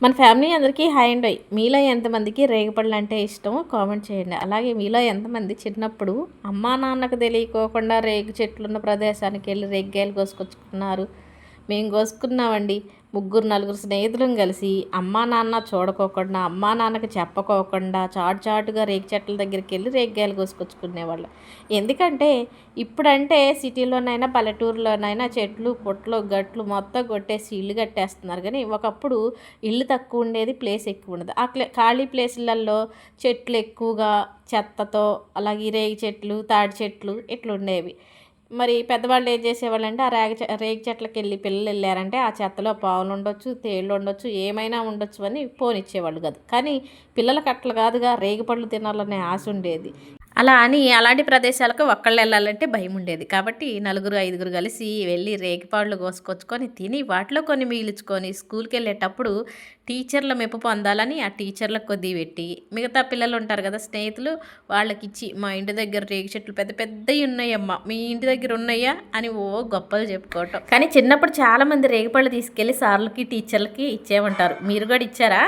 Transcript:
మన ఫ్యామిలీ అందరికీ హాయ్ అండి. మీలో ఎంతమందికి రేగిపళ్ళు అంటే ఇష్టమో కామెంట్ చేయండి. అలాగే మీలో ఎంతమంది చిన్నప్పుడు అమ్మా నాన్నకు తెలియకోకుండా రేగు చెట్లున్న ప్రదేశానికి వెళ్ళి రేగ్గాయలు కోసుకొచ్చుకున్నారు? మేము కోసుకున్నామండి. ముగ్గురు నలుగురు స్నేహితులం కలిసి అమ్మా నాన్న చూడకోకుండా, అమ్మా నాన్నకి చెప్పకోకుండా చాటుగా రేగి చెట్ల దగ్గరికి వెళ్ళి రేగ్గాయలు కోసుకొచ్చుకునేవాళ్ళం. ఎందుకంటే ఇప్పుడంటే సిటీలోనైనా పల్లెటూరులోనైనా చెట్లు పుట్లు గట్లు మొత్తం కొట్టేసి ఇల్లు కట్టేస్తున్నారు. కానీ ఒకప్పుడు ఇల్లు తక్కువ ఉండేది, ప్లేస్ ఎక్కువ ఉండదు. ఆ ఖాళీ ప్లేసులలో చెట్లు ఎక్కువగా చెత్తతో, అలాగే రేగి చెట్లు తాడి చెట్లు ఇట్లా ఉండేవి. మరి పెద్దవాళ్ళు ఏం చేసేవాళ్ళంటే ఆ రేగి చెట్లకి వెళ్ళి పిల్లలు వెళ్ళారంటే ఆ చెత్తలో పావులు ఉండొచ్చు, తేళ్ళు ఉండొచ్చు, ఏమైనా ఉండొచ్చు అని పోనిచ్చేవాళ్ళు కాదు. కానీ పిల్లలకి అట్లా కాదుగా, రేగిపళ్ళు తినాలనే ఆశ ఉండేది. అలా అని అలాంటి ప్రదేశాలకు ఒక్కళ్ళు వెళ్ళాలంటే భయం ఉండేది. కాబట్టి నలుగురు ఐదుగురు కలిసి వెళ్ళి రేగిపళ్ళు కోసుకొచ్చుకొని తిని వాటిలో కొన్ని మిగిల్చుకొని స్కూల్కి వెళ్ళేటప్పుడు టీచర్ల మెప్పు పొందాలని ఆ టీచర్లకు కొద్దిగా పెట్టి, మిగతా పిల్లలు ఉంటారు కదా స్నేహితులు, వాళ్ళకి ఇచ్చి మా ఇంటి దగ్గర రేగి చెట్లు పెద్ద పెద్దవి ఉన్నాయమ్మా, మీ ఇంటి దగ్గర ఉన్నాయా అని గొప్పలు చెప్పుకోవటం. కానీ చిన్నప్పుడు చాలామంది రేగిపళ్ళు తీసుకెళ్ళి సార్లకి టీచర్లకి ఇచ్చేమంటారు. మీరు కూడా ఇచ్చారా?